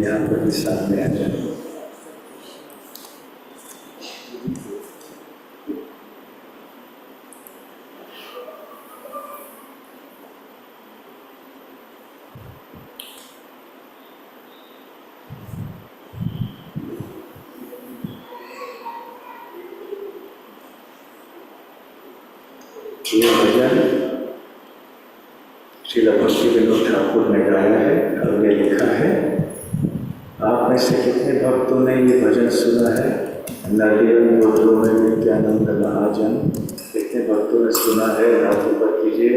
यहाँ पर भी सामने आ जाए। ये भजन श्रील भक्ति विनोद ठाकुर ने गाया है और ये लिखा है। आप में से कितने भक्तों ने ये भजन सुना है? नदियन गोत्रों में नित्यानंद महाजन, कितने भक्तों ने सुना है? हाथ ऊपर कीजिए।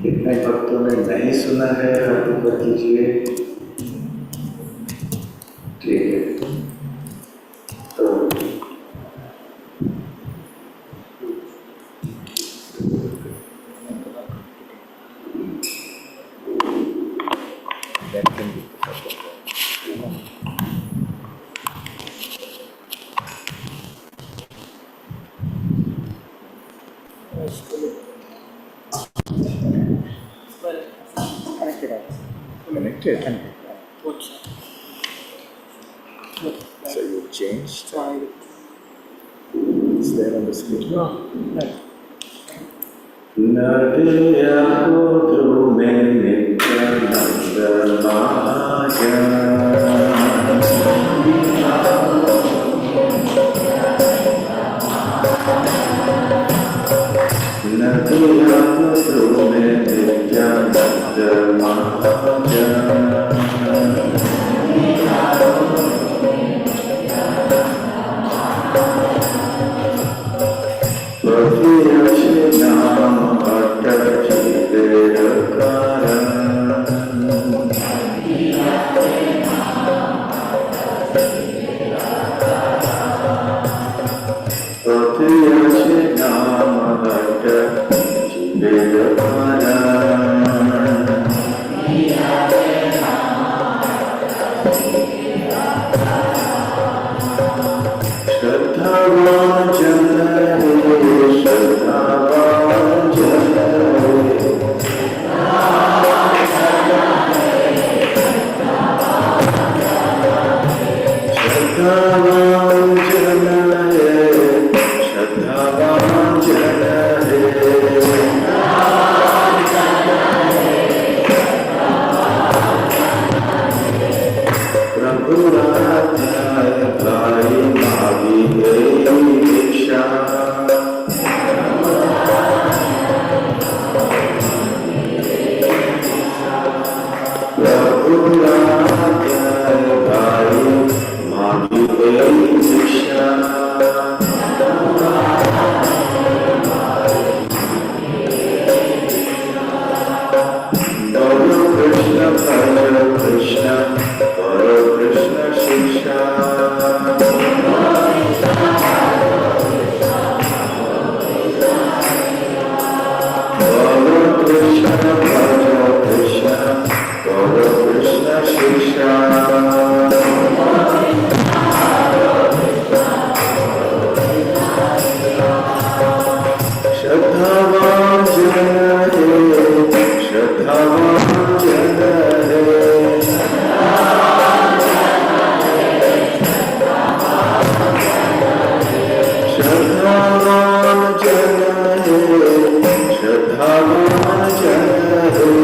कितने भक्तों ने नहीं सुना है? हाथ ऊपर कीजिए। ठीक है, तो connected. So you changed. It's there on the screen. नदिया गोत्रों में नित्यानंद महाजन, नदिया गोत्रों में नित्यानंद महाजन, नाम अटल चितेर कारण, पतियसे नाम अटल चितेर कारण, श्रद्धावान जन रे, श्रद्धावान जन रे, श्रद्धावान जन रे, श्रद्धावान जन रे, प्रभु राधाय भाई मागी गई भिक्षा, प्रभु राधाय भाई मागी गई भिक्षा, बोलो कृष्ण हरे कृष्ण, बोलो कृष्ण शिक्षा, बोलो कृष्ण भजो कृष्ण, बोलो कृष्ण शिक्षा, श्रद्धावान जन रे, श्रद्धावान जन रे, श्रद्धावान जन रे, श्रद्धावान जन रे,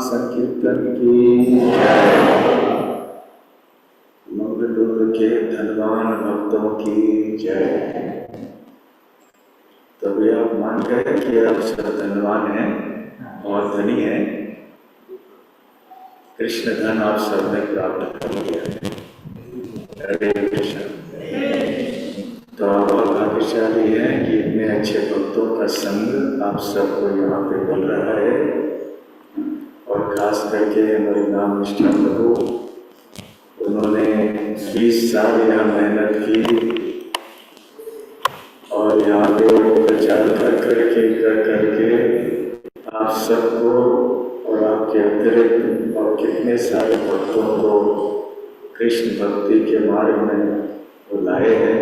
संकीर्तन की मंगलूर के धनवान भक्तों की जय। तभी आप मान गए कि आप सब धनवान हैं और धनी हैं। कृष्ण धन आप सब ने प्राप्त कर लिया है। हरे कृष्ण। तो आप भाग्यशाली हैं कि इतने अच्छे भक्तों का संग आप सबको यहाँ पे मिल रहा है। और खास करके हमारे नाम निष्ठा प्रभु, उन्होंने 20 साल यहाँ मेहनत की और यहाँ पे प्रचार कर करके आप सबको और आपके अतिरिक्त और कितने सारे भक्तों को कृष्ण भक्ति के मार्ग में वो लाए हैं।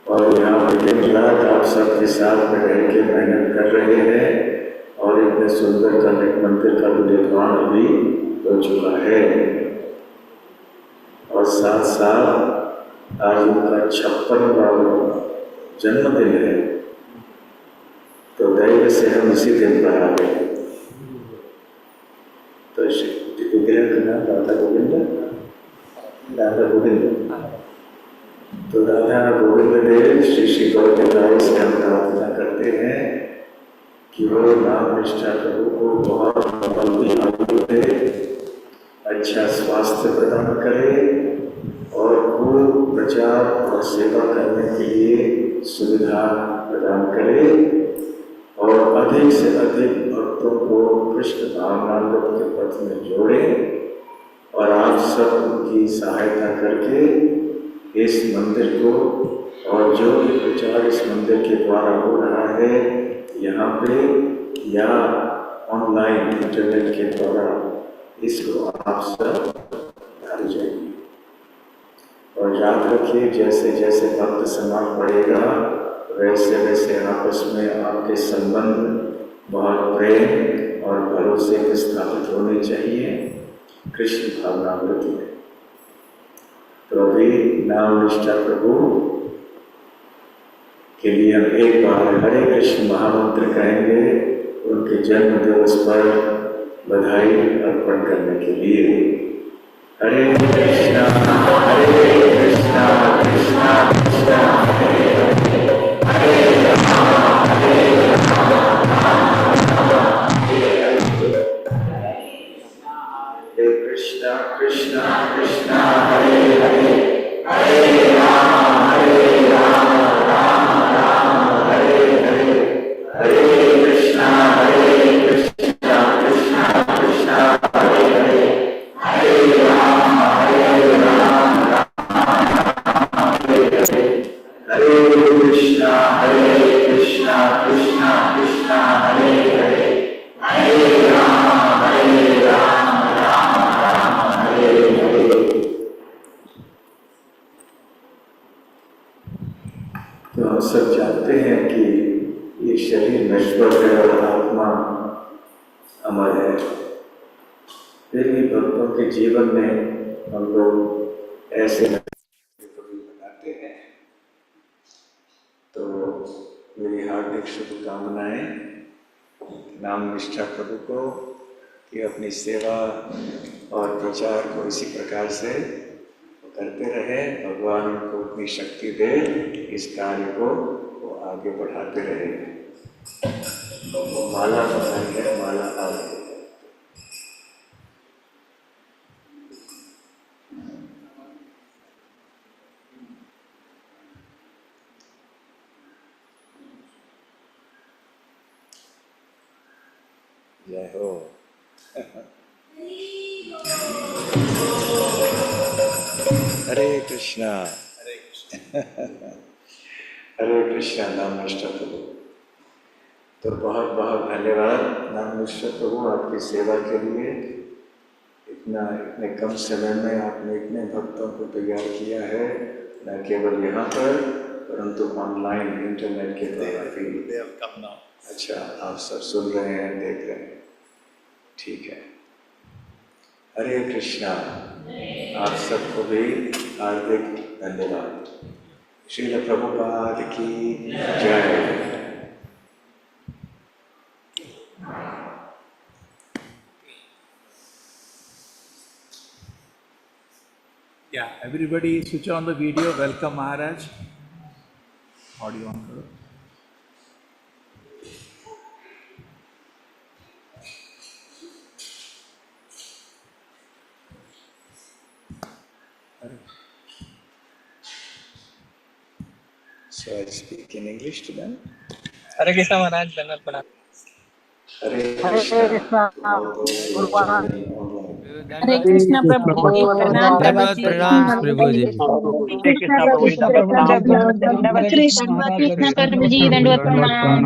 और यहाँ पे दिन रात आप सबके साथ में रह के मेहनत कर रहे हैं और इतने सुंदर कनेक मंदिर का निर्माण भी हो चुका है। और साथ साथ आज उनका 56वां जन्मदिन है। तो दैव से हम इसी दिन पर आ गए। तो विग्रह का नाम राधा गोविंद, राधा गोविंद। तो राधा गोविंद देव श्री श्री गौर से हम प्रार्थना करते हैं कि वो नाम निष्ठा प्रभु को बहुत लंबी आयु दे, अच्छा स्वास्थ्य प्रदान करे और खूब प्रचार और सेवा करने के लिए सुविधा प्रदान करे और अधिक से अधिक भक्तों को कृष्ण भावनामृत के पथ में जोड़े और आप सब उनकी सहायता करके इस मंदिर को और जो भी प्रचार इस मंदिर के द्वारा हो रहा है यहाँ पे या ऑनलाइन इंटरनेट के द्वारा इसको आप सब कर जाइए। और याद रखिए, जैसे जैसे वक्त समाप्त पड़ेगा वैसे वैसे आपस में आपके संबंध बहुत प्रेम और भरोसे के स्थापित होने चाहिए कृष्ण भावनामृत में। तो अभी नाम निष्ठा प्रभु के लिए हम एक बार हरे कृष्ण महामंत्र कहेंगे उनके जन्म दिवस पर बधाई अर्पण करने के लिए। हरे कृष्णा कृष्णा कृष्णा हरे हरे राम हरे कृष्णा कृष्णा कृष्णा हरे हरे हरे राम राम राम हरे हरे हरे कृष्णा कृष्णा कृष्णा हरे हरे हरे राम राम हरे हरे हरे कृष्णा कृष्णा कृष्णा हरे हरे हरे राम राम हरे हरे। तो हम सब जानते हैं कि ये शरीर नश्वर है और आत्मा अमर है। फिर भी भक्तों के जीवन में हम लोग ऐसे हार्दिक शुभकामनाएं। नाम निष्ठा प्रभु को कि अपनी सेवा और प्रचार को इसी प्रकार से करते रहे। भगवान उनको उतनी शक्ति दे, इस कार्य को वो आगे बढ़ाते रहे। तो माला बनाई है, माला आगे। जय हो। हरे कृष्णा। हरे कृष्णा। नाम निष्ठा प्रभु। तो बहुत बहुत धन्यवाद नाम निष्ठा प्रभु आपकी सेवा के लिए। इतने कम समय में आपने इतने भक्तों को तैयार किया है, न केवल यहाँ पर परंतु ऑनलाइन इंटरनेट के द्वारा भी। अच्छा, आप सब सुन रहे हैं, देख रहे हैं, ठीक है। हरे कृष्णा। आप सबको भी हार्दिक धन्यवाद। श्रील प्रभुपाद की जय। Yeah, everybody switch on the video. Welcome Maharaj. Audio on करो। So I speak in English to them. हरे कृष्णा महाराज, दंडवत प्रणाम। हरे कृष्णा। हरे कृष्णा प्रभु जी, प्रणाम प्रभु जी। प्रणाम प्रभु जी। कृष्णा प्रभु जी, दंडवत कृष्ण प्रभु जी, दंडवत प्रणाम।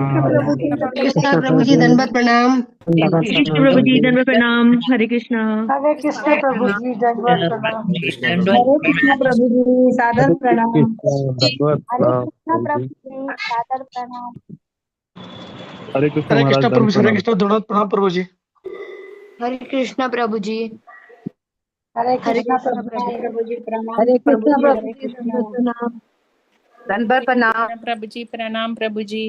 कृष्णा प्रभु जी दंडवत प्रणाम। कृष्ण प्रभु जी दंडवत प्रणाम। हरे कृष्णा। हरे कृष्णा प्रभु जी दंडवत प्रणाम। हरे कृष्णा प्रभु जी, सादर प्रणाम। हरे कृष्णा प्रभु जी सादर प्रणाम। हरे कृष्ण प्रभु जी। हरे कृष्ण दंडवत प्रणाम प्रभु जी। हरे कृष्णा प्रभु जी। हरे कृष्णा प्रभु जी प्रणाम। हरे प्रभु कृष्णा जी प्रभु हरे जी कृष्णा दंडवत प्रणाम। दंडवत प्रणाम। प्रभु जी प्रणाम प्रभु जी।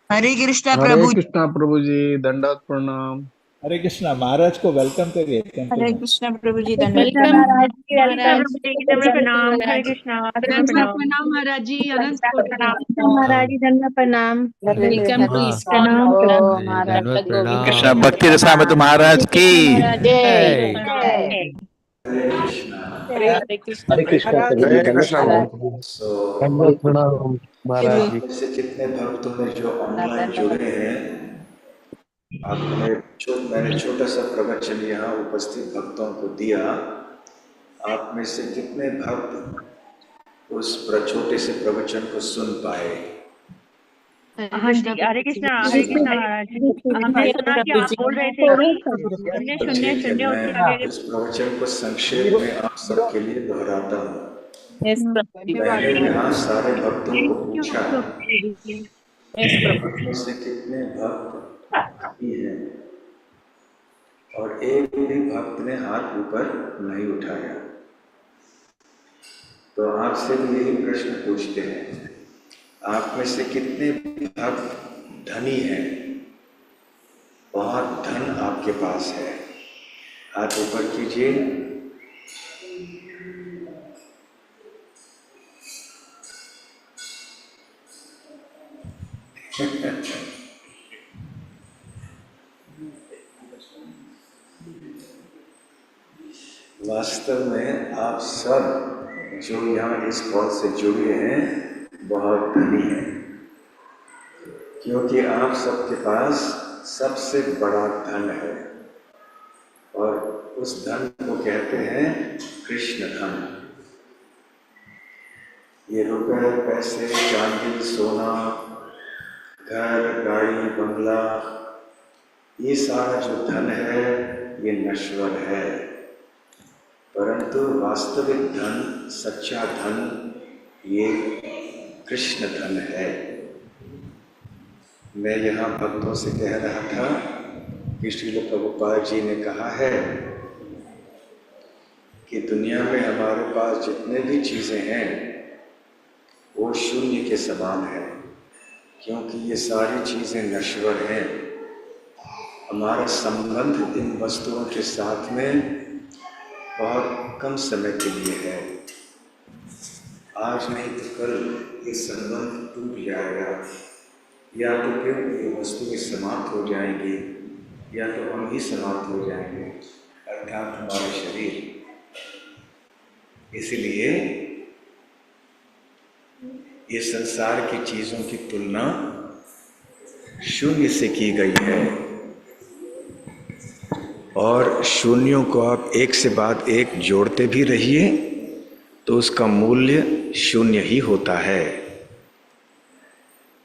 हरे कृष्णा हरे कृष्णा प्रभु जी दंडवत प्रणाम। हरे कृष्णा। महाराज को वेलकम करिए टेंपल हरे में। कृष्णा प्रभु जी, वेलकम महाराज जी, कृष्ण महाराज प्रभु जी दंडवत प्रणाम। हरे कृष्णा दंडवत प्रणाम। महाराज जी अनंत कोटि कृष्ण महाराज जी दंडवत प्रणाम। वेलकम टू इस्कॉन प्रणाम प्रभु। दंडवत प्रणाम। कृष्णा भक्ति रसा में तो महाराज की जय। हरे कृष्णा। हरे कृष्णा हरे कृष्णा प्रभु जी हरे कृष्णा दंडवत सो प्रणाम महाराज जी। आप में से जितने भक्त में जो ऑनलाइन जुड़े हैं, मैंने छोटा सा प्रवचन यहाँ उपस्थित भक्तों को दिया। आप में से कितने भक्त उस छोटे से प्रवचन को सुन पाए? हाँ जी, हरे कृष्णा महाराज। हमने सुना कि आप बोल रहे थे कि शून्य शून्य ठीक है, शून्य उसके मैं आगे। इस प्रवचन को संक्षेप में आप सबके लिए दोहराता हूँ। यस प्रभु जी, मैंने यहाँ सारे भक्तों को पूछा यस प्रभु इसमें से कितने भक्त ही हैं, और एक भी भक्त ने हाथ ऊपर नहीं उठाया। तो आपसे भी यही प्रश्न पूछते हैं, आप में से कितने भक्त धनी हैं? बहुत धन आपके पास है, हाथ ऊपर कीजिए। वास्तव में आप सब जो यहाँ इस कॉल से जुड़े हैं बहुत धनी हैं, क्योंकि आप सबके पास सबसे बड़ा धन है, और उस धन को कहते हैं कृष्ण धन। ये रुपए, पैसे, चांदी, सोना, घर, गाड़ी, बंगला, ये सारा जो धन है ये नश्वर है, परंतु वास्तविक धन, सच्चा धन ये कृष्ण धन है। मैं यहाँ भक्तों से कह रहा था कि श्रील प्रभुपाद जी ने कहा है कि दुनिया में हमारे पास जितने भी चीज़ें हैं वो शून्य के समान है, क्योंकि ये सारी चीज़ें नश्वर हैं। हमारा संबंध इन वस्तुओं के साथ में बहुत कम समय के लिए है। आज नहीं तो कल ये संबंध टूट जाएगा, या तो फिर ये वस्तुएं समाप्त हो जाएंगी, या तो हम ही समाप्त हो जाएंगे, अर्थात हमारे शरीर। इसलिए ये संसार की चीज़ों की तुलना शून्य से की गई है, और शून्यों को आप एक से बाद एक जोड़ते भी रहिए तो उसका मूल्य शून्य ही होता है।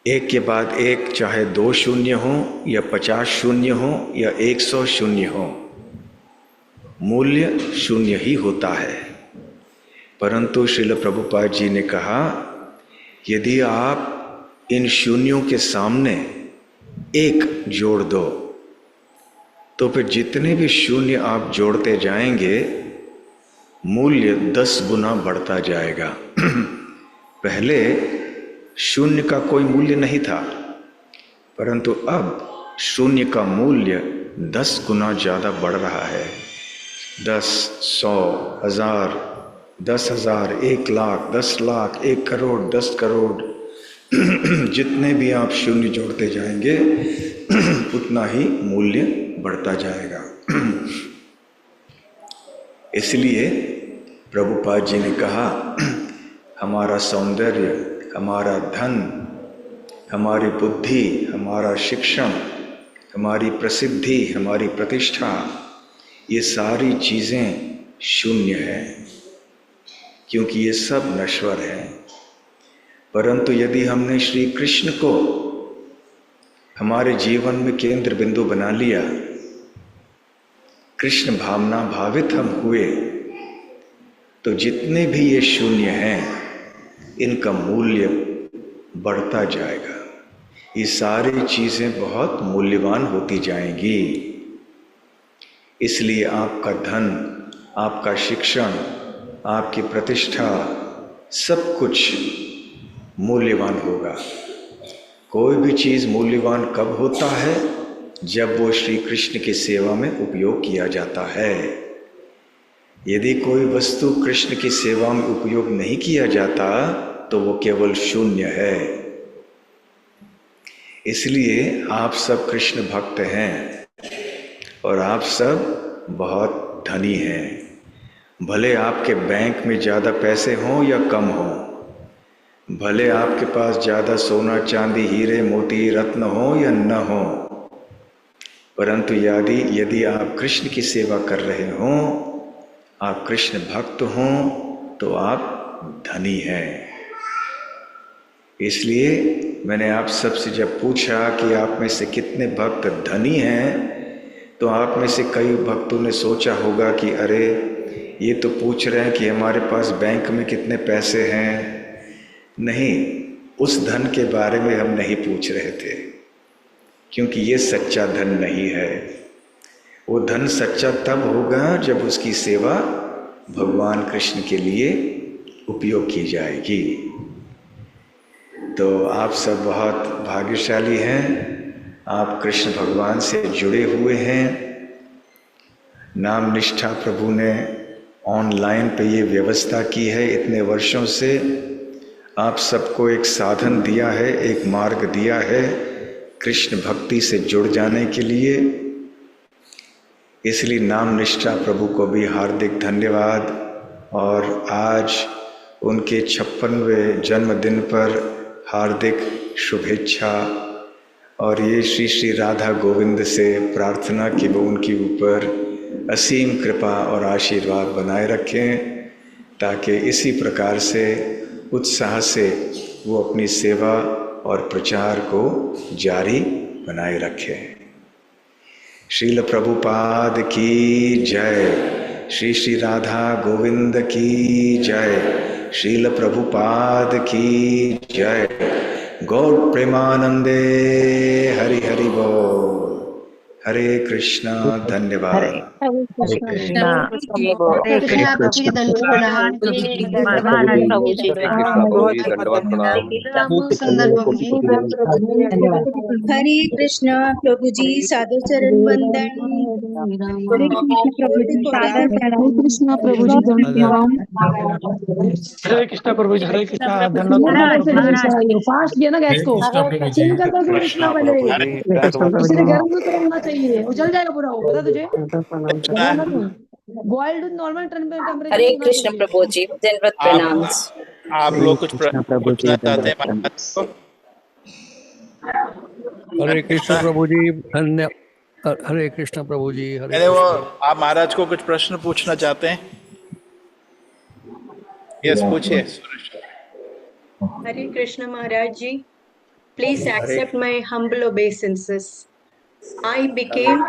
एक के बाद एक, चाहे 2 शून्य हो या 50 शून्य हो या 100 शून्य हो, मूल्य शून्य ही होता है। परंतु श्रील प्रभुपाद जी ने कहा, यदि आप इन शून्यों के सामने एक जोड़ दो तो फिर जितने भी शून्य आप जोड़ते जाएंगे मूल्य 10 गुना बढ़ता जाएगा। पहले शून्य का कोई मूल्य नहीं था, परंतु अब शून्य का मूल्य 10 गुना ज़्यादा बढ़ रहा है। 10, 100, 1000, 10,000, 1 लाख, 10 लाख, 1 करोड़, 10 करोड़, जितने भी आप शून्य जोड़ते जाएंगे उतना ही मूल्य बढ़ता जाएगा। इसलिए प्रभुपाद जी ने कहा, हमारा सौंदर्य, हमारा धन, हमारी बुद्धि, हमारा शिक्षण, हमारी प्रसिद्धि, हमारी प्रतिष्ठा, ये सारी चीज़ें शून्य हैं, क्योंकि ये सब नश्वर हैं। परंतु यदि हमने श्री कृष्ण को हमारे जीवन में केंद्र बिंदु बना लिया, कृष्ण भावना भावित हम हुए, तो जितने भी ये शून्य हैं इनका मूल्य बढ़ता जाएगा। ये सारी चीज़ें बहुत मूल्यवान होती जाएंगी। इसलिए आपका धन, आपका शिक्षण, आपकी प्रतिष्ठा, सब कुछ मूल्यवान होगा। कोई भी चीज़ मूल्यवान कब होता है? जब वो श्री कृष्ण की सेवा में उपयोग किया जाता है। यदि कोई वस्तु कृष्ण की सेवा में उपयोग नहीं किया जाता तो वो केवल शून्य है। इसलिए आप सब कृष्ण भक्त हैं और आप सब बहुत धनी हैं। भले आपके बैंक में ज़्यादा पैसे हों या कम हों, भले आपके पास ज़्यादा सोना चांदी हीरे मोती रत्न हो या न हो, परंतु यदि आप कृष्ण की सेवा कर रहे हों, आप कृष्ण भक्त हों, तो आप धनी हैं। इसलिए मैंने आप सबसे जब पूछा कि आप में से कितने भक्त धनी हैं, तो आप में से कई भक्तों ने सोचा होगा कि अरे ये तो पूछ रहे हैं कि हमारे पास बैंक में कितने पैसे हैं। नहीं, उस धन के बारे में हम नहीं पूछ रहे थे, क्योंकि ये सच्चा धन नहीं है। वो धन सच्चा तब होगा जब उसकी सेवा भगवान कृष्ण के लिए उपयोग की जाएगी। तो आप सब बहुत भाग्यशाली हैं, आप कृष्ण भगवान से जुड़े हुए हैं। नाम निष्ठा प्रभु ने ऑनलाइन पे ये व्यवस्था की है। इतने वर्षों से आप सबको एक साधन दिया है, एक मार्ग दिया है कृष्ण भक्ति से जुड़ जाने के लिए। इसलिए नाम निष्ठा प्रभु को भी हार्दिक धन्यवाद। और आज उनके 56वें जन्मदिन पर हार्दिक शुभेच्छा। और ये श्री श्री राधा गोविंद से प्रार्थना कि वो उनके ऊपर असीम कृपा और आशीर्वाद बनाए रखें, ताकि इसी प्रकार से उत्साह से वो अपनी सेवा और प्रचार को जारी बनाए रखें। श्रील प्रभुपाद की जय। श्री श्री राधा गोविंद की जय। श्रील प्रभुपाद की जय। गौर प्रेमानंदे हरि हरि बोल। हरे कृष्णा धन्यवाद। हरे कृष्णा हरे कृष्णा प्रभु जी दंडवत प्रणाम। महाराज प्रभु जी बहुत बहुत सुंदर प्रभु जी। हरे कृष्णा प्रभु जी सादर चरण वंदन। हरे कृष्ण प्रभु जी सादर प्रणाम। कृष्णा प्रभु जी हरे कृष्णा प्रभु जी, हरे कृष्णा दंडवत प्रणाम महाराज प्रभु जी। महाराज फास्ट दिया ना गैस को सीन कर दो कृष्णा पहले इसलिए गर्म दूध होना चाहिए वो जल जाएगा पूरा वो पता तुझे बॉइल्ड दूध नॉर्मल टेम्परेचर हरे होना कृष्ण चाहिए। प्रभु जी, दंडवत प्रणाम। आप लोग कुछ प्रश्न पूछना चाहते हैं महाराज को? हरे कृष्ण प्रभु जी धन्य हरे कृष्ण प्रभु जी हरे अरे वो कृष्ण। आप महाराज को कुछ प्रश्न पूछना चाहते हैं? यस, पूछिए सुरेश। हरे कृष्ण महाराज जी, please Hare accept my humble obeisances. I became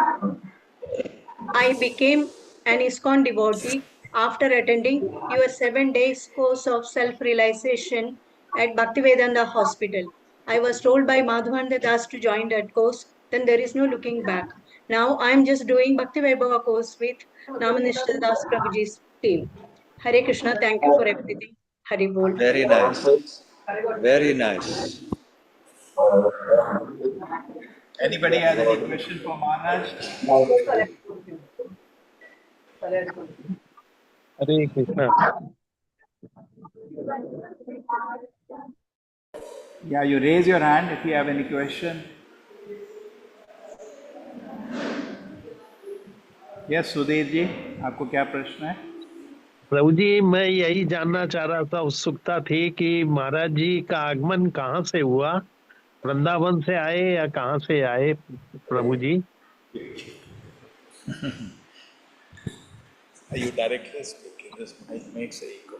an ISKCON devotee after attending your 7 days course of self-realization at Bhaktivedanta Hospital. I was told by Madhavananda Das to join that course. Then there is no looking back. Now I am just doing Bhaktivedanta course with Namanishta Das Prabhuji's team. Hare Krishna, thank you for everything. Hari Bol. Very nice, very nice. Anybody has any question for Maharaj? Hare Krishna. Yeah, you raise your hand if you have any question. Yes, Sudhir ji, आपको क्या प्रश्न है? प्रभु जी, मैं यही जानना चाह रहा था, उत्सुकता थी कि महाराज जी का आगमन कहाँ से हुआ, वृंदावन से आए या कहाँ से आए प्रभु जी? You directly speaking, this mic makes an echo.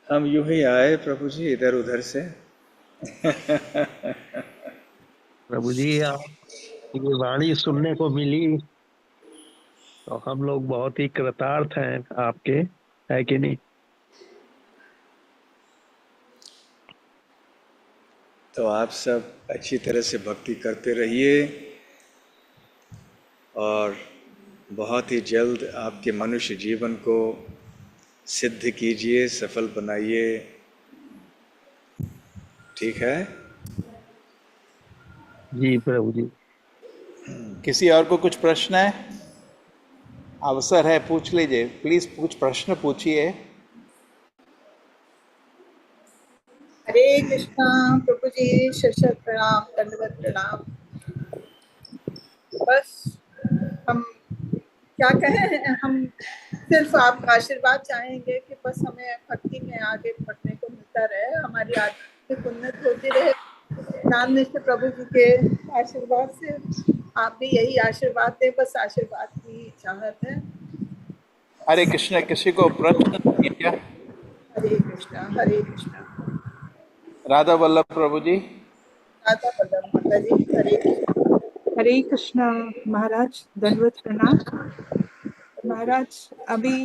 हम यूं ही आए प्रभु जी, इधर उधर से। प्रभु जी, ये वाणी सुनने को मिली तो हम लोग बहुत ही कृतार्थ हैं आपके, है कि नहीं? तो आप सब अच्छी तरह से भक्ति करते रहिए और बहुत ही जल्द आपके मनुष्य जीवन को सिद्ध कीजिए, सफल बनाइए। ठीक है जी प्रभु जी। किसी और को कुछ प्रश्न है? अवसर है, पूछ लीजिए, प्लीज कुछ प्रश्न पूछिए। हरे कृष्णा प्रभु जी, शत प्रणाम, दंडवत प्रणाम। बस हम क्या कहें, हम सिर्फ आपका आशीर्वाद चाहेंगे कि बस हमें भक्ति में आगे बढ़ने को मिलता रहे, हमारी आत्मिक उन्नति होती रहे। नामनिष्ठ प्रभु जी के आशीर्वाद से आप भी यही आशीर्वाद दें, बस आशीर्वाद की चाहत है। हरे कृष्णा, किसी को प्रश्न है क्या? हरे कृष्णा, हरे कृष्णा। राधा वल्लभ प्रभु जी। राधा वल्लभ माता जी, हरे कृष्णा। हरे कृष्णा महाराज, दंडवत प्रणाम महाराज। अभी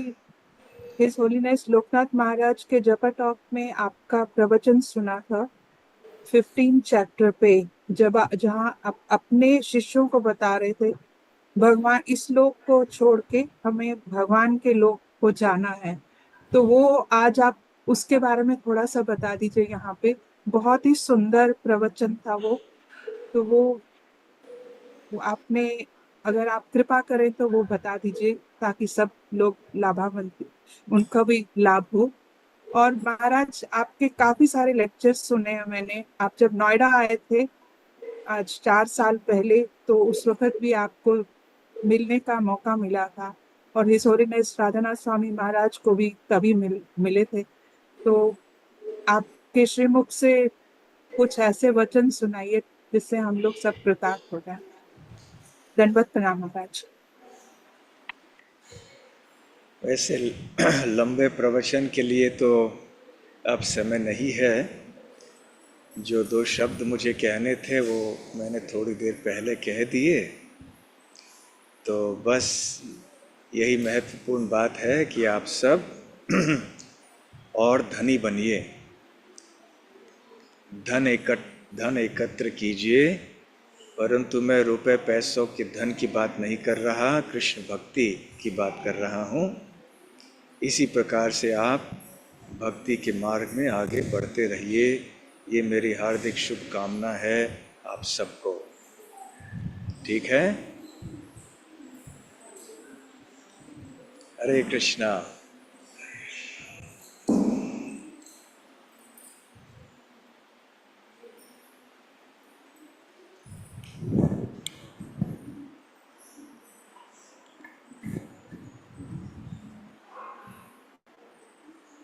हिज होलीनेस लोकनाथ महाराज के जपा टॉक में आपका प्रवचन सुना था 15 चैप्टर पे, जहाँ आप अपने शिष्यों को बता रहे थे भगवान इस लोक को छोड़ के हमें भगवान के लोक को जाना है। तो वो आज आप उसके बारे में थोड़ा सा बता दीजिए यहाँ पे। बहुत ही सुंदर प्रवचन था वो। तो वो आपने, अगर आप कृपा करें तो वो बता दीजिए ताकि सब लोग लाभान्वित, उनका भी लाभ हो। और महाराज, आपके काफी सारे लेक्चर्स सुने हैं मैंने। आप जब नोएडा आए थे आज 4 साल पहले, तो उस वक्त भी आपको मिलने का मौका मिला था और हिज होलीनेस राधानाथ स्वामी महाराज को भी तभी मिले थे। तो आपके श्रीमुख से कुछ ऐसे वचन सुनाइए जिससे हम लोग सब कृतार्थ हो जाए। दंडवत प्रणाम महाराज। वैसे लंबे प्रवचन के लिए तो अब समय नहीं है। जो 2 शब्द मुझे कहने थे वो मैंने थोड़ी देर पहले कह दिए। तो बस यही महत्वपूर्ण बात है कि आप सब और धनी बनिए। धन धन एकत्र कीजिए, परंतु मैं रुपए पैसों के धन की बात नहीं कर रहा, कृष्ण भक्ति की बात कर रहा हूँ। इसी प्रकार से आप भक्ति के मार्ग में आगे बढ़ते रहिए। ये मेरी हार्दिक शुभकामना है आप सबको। ठीक है? हरे Krishna.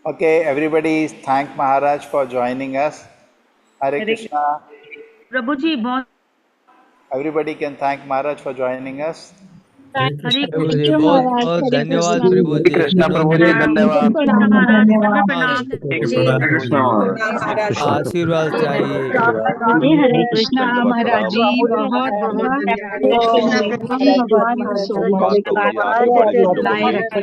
Okay, everybody thank Maharaj for joining us. Hare Krishna. प्रभु जी बहुत Everybody can thank Maharaj for joining us. हरे प्रभु जी कृष्ण बहुत बहुत धन्यवाद प्रभु जी। कृष्णा प्रभु जी धन्यवाद। कृष्ण महाराज दंडवत प्रणाम। आशीर्वाद चाहिए। हरे कृष्णा महाराज जी बहुत बहुत भगवान लाए रखे।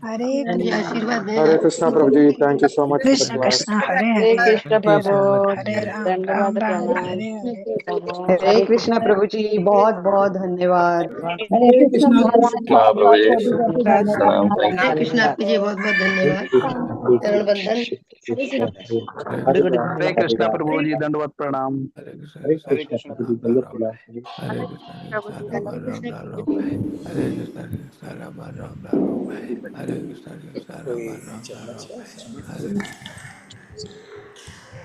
हरे आशीर्वाद हरे कृष्णा प्रभु जी, thank you so much. Krishna Krishna Hare Hare Krishna प्रभु हरे राम राम राम हरे हरे हरे कृष्ण प्रभु जी बहुत बहुत धन्यवाद। हरे कृष्ण हरे कृष्ण आपके जी बहुत बहुत धन्यवाद। चरण बंदन। हरे कृष्णा प्रभु जी दंडवत प्रणाम। हरे कृष्णा प्रभु जी, दंडवत प्रणाम। हरे कृष्ण राम राम हरे कृष्ण राम राम हरे कृष्ण कोई राम चम्मच है?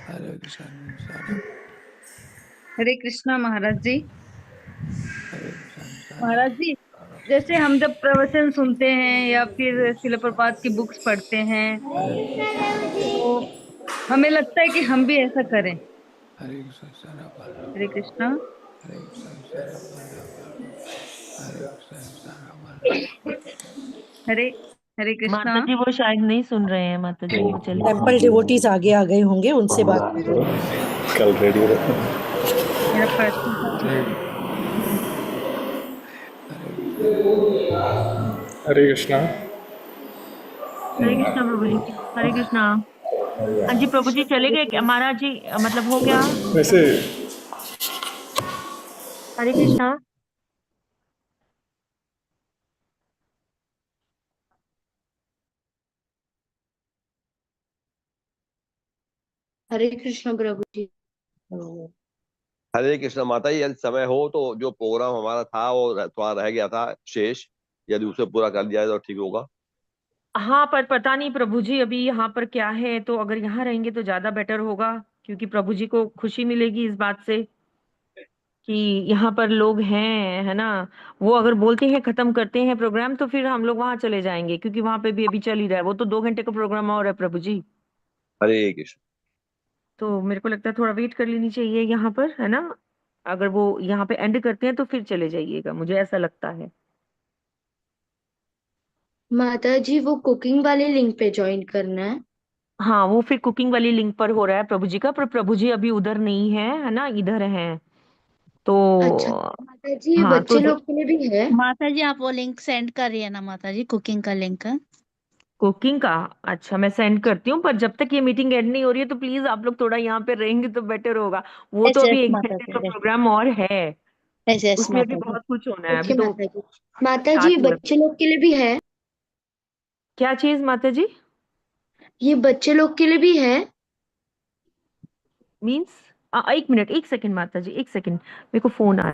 हरे कृष्ण हरे कृष्णा महाराज जी। हरे कृष्ण महाराज जी जैसे हम जब प्रवचन सुनते हैं या फिर शिल प्रपात की बुक्स पढ़ते हैं तो हमें लगता है कि हम भी ऐसा करें। हरे कृष्ण हरे कृष्णा। हरे हरे हरे कृष्णा। माता जी वो शायद नहीं सुन रहे हैं माता जी, वो चले टेम्पल डिवोटीज आगे आ गए होंगे, उनसे बात करो। कल रेडी मेरा प्रश्न था हरे कृष्णा। हरे कृष्णा प्रभु जी। हरे कृष्णा। हाँ जी प्रभु जी चले गए क्या महाराज जी, मतलब हो गया। वैसे हरे कृष्णा। हरे कृष्ण प्रभु जी। हरे कृष्ण। माता जी यदि समय हो तो जो प्रोग्राम हमारा था वो थोड़ा रह गया था शेष, यदि उसे पूरा कर लिया जाए तो ठीक होगा। हाँ पर पता नहीं प्रभु जी अभी यहाँ पर क्या है, तो अगर यहाँ रहेंगे तो ज्यादा बेटर होगा, क्योंकि प्रभु जी को खुशी मिलेगी इस बात से कि यहाँ पर लोग हैं, है ना। वो अगर बोलते हैं खत्म करते हैं प्रोग्राम तो फिर हम लोग वहां चले जाएंगे, क्योंकि वहां पे भी अभी चल ही रहा है, वो तो 2 घंटे का प्रोग्राम और है प्रभु जी। हरे कृष्ण। तो मेरे को लगता है थोड़ा वेट कर लेनी चाहिए यहाँ पर, है ना। अगर वो यहाँ पे एंड करते हैं तो फिर चले जाइएगा, मुझे ऐसा लगता है। माता जी वो कुकिंग वाले लिंक पे ज्वाइन करना है। हाँ वो फिर कुकिंग वाली लिंक पर हो रहा है प्रभु जी का, पर प्रभु जी अभी उधर नहीं है, है ना, इधर हैं तो। अच्छा माता जी ये हाँ तो बच्चे लोग के लिए भी है। माता जी आप वो लिंक सेंड करिए ना माता जी, कुकिंग का लिंक। कुकिंग का, अच्छा मैं सेंड करती हूँ, पर जब तक ये मीटिंग एंड नहीं हो रही है तो प्लीज आप लोग थोड़ा यहाँ पे रहेंगे तो बेटर होगा। वो तो यस अभी यस 1 घंटे का प्रोग्राम और है, यस यस उसमें अभी माता जी। बहुत कुछ होना है, अभी ओके तो माता जी। माता जी स्टार्ट हुआ है। बच्चे लोग के लिए भी है। क्या चीज माता जी? ये बच्चे लोग के लिए भी है। मीन्स 1 मिनट 1 सेकंड माता जी, 1 सेकंड, मेरे को फोन आ।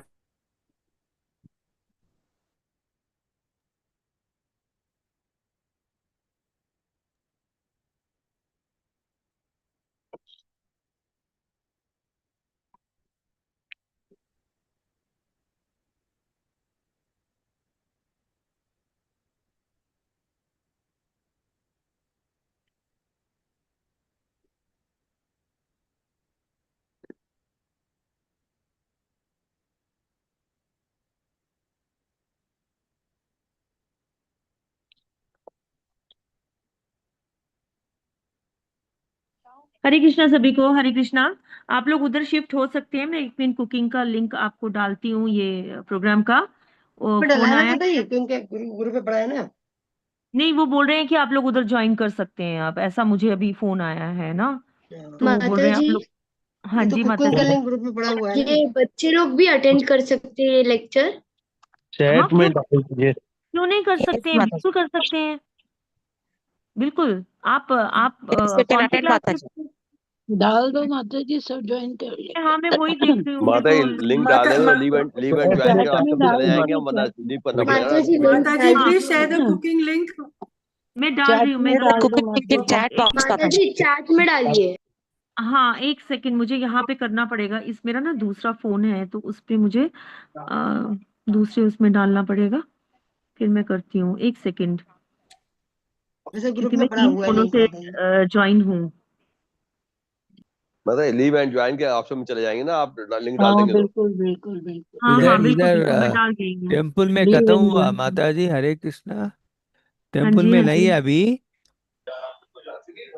हरे कृष्णा सभी को, हरे कृष्णा। आप लोग उधर शिफ्ट हो सकते हैं, मैं 1 मिनट कुकिंग का लिंक आपको डालती हूँ, ये प्रोग्राम का डला फोन है ना आया। पता ही क्योंकि गुरु गुरु पे पड़ा है ना। नहीं, वो बोल रहे हैं कि आप लोग उधर ज्वाइन कर सकते हैं आप, ऐसा मुझे अभी फोन आया है ना, तो वो बोल रहे हैं आप लोग। हाँ जी माता जी। ग्रुप में पड़ा हुआ है ये बच्चे लोग भी अटेंड कर सकते हैं लेक्चर? हाँ चैट में क्यों डाल दीजिए। क्यों नहीं कर सकते हैं, बिल्कुल कर सकते हैं, बिल्कुल। आप कौन सी क्लास में? डाल दो माता जी, सब ज्वाइन कर ले। हाँ मैं वही देख रही हूँ, माता मेरे जी को लिंक डाल देंगे तो लीव एंड ज्वाइन के ऑप्शन में चले जाएंगे, हम वरना लीव करना पड़ेगा माता ना। जी लिंक माता जी डाल प्लीज शेयर द दीजिए। Cooking link. मैं डाल रही हूँ, मैं डाल रही हूँ। माता जी चैट में डालिए। हाँ एक सेकंड, मुझे यहाँ पे करना पड़ेगा, इस मेरा ना दूसरा फोन है तो उस पे मुझे दूसरे उसमें डालना पड़ेगा, फिर मैं करती हूँ, एक सेकंड, वैसे ग्रुप क्योंकि में मैं पड़ा 3 हुआ है फोनों लिंक से माता जी। ज्वाइन हूँ। मतलब लीव एंड ज्वाइन के ऑप्शन में चले जाएंगे ना, आप लिंक डाल हाँ देंगे तो। बिल्कुल बिल्कुल बिल्कुल। हाँ इधर हाँ बिल्कुल इधर बिल्कुल, मैं डाल रही हूँ। टेम्पल में लीव खत्म एंड हुआ ज्वाइन। माता जी, हरे कृष्णा। हाँ टेम्पल जी में हाँ नहीं जी, है अभी।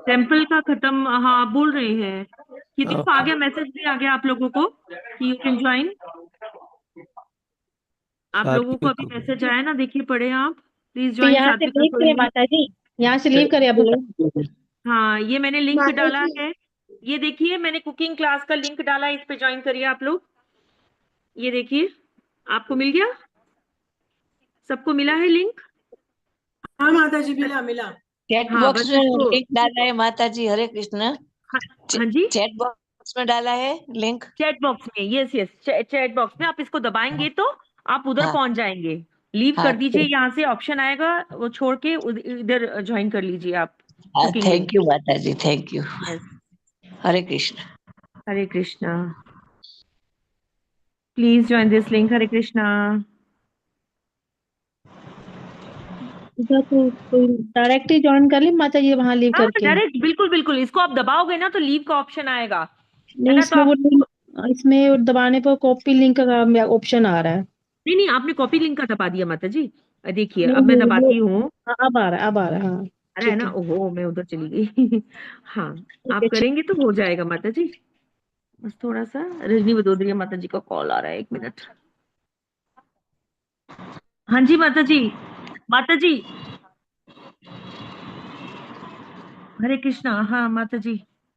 टेम्पल का खत्म, हाँ बोल रहे हैं। किसी को आ ओके। गया, मैसेज भी आ गया आप लोगों को कि यू कैन ज्वाइन? आप लोगों को सात्विक अभी को। मैसेज आया ना, देखिए पढ़े आप, प्लीज तो ज्वाइन यहाँ से सात्विक लीव करें रसोई। माता जी, यहाँ से लीव करें अभी। हाँ ये मैंने लिंक माता डाला जी है, ये देखिए मैंने कुकिंग क्लास का लिंक डाला है, इस पे ज्वाइन करिए आप लोग। ये देखिए आपको मिल गया, सबको मिला है लिंक? हाँ माता जी मिला मिला। चैट हाँ बॉक्स बस में इसको, लिंक डाला है माता जी, हरे कृष्ण। हाँ, हाँ जी चैट बॉक्स में डाला है लिंक। चैट बॉक्स में, यस यस चैट बॉक्स में आप इसको दबाएंगे तो आप उधर हाँ पहुंच जाएंगे। लीव हाँ कर दीजिए, यहाँ से ऑप्शन आएगा, वो छोड़ के इधर ज्वाइन कर लीजिए आप हाँ, कुकिंग लिंक। थैंक यू माता जी, thank you. Yes, Hare Krishna. Hare Krishna, please join this link, Hare Krishna. इधर तो कोई डायरेक्ट ही ज्वाइन कर ले माता जी, वहाँ लीव हाँ करके। डायरेक्ट, बिल्कुल बिल्कुल, इसको आप दबाओगे ना तो लीव का ऑप्शन आएगा, है नहीं ना, तो इसमें आप, वो लिंक, इसमें दबाने पर कॉपी लिंक का ऑप्शन आ रहा है। नहीं नहीं आपने कॉपी लिंक का दबा दिया माता जी। देखिए नहीं अब मैं नहीं वो, दबाती हूँ, हाँ, अब आ रहा है, अब आ रहा है, हाँ अरे है ठीक ना, है। ओहो मैं उधर चली गई हाँ ठीक आप है ठीक। करेंगे तो हो जाएगा माता जी। बस थोड़ा सा रजनी बदोदरिया माता जी का कॉल आ रहा है, 1 मिनट। हाँ जी माता जी, माता जी, हरे कृष्णा, हाँ माता जी।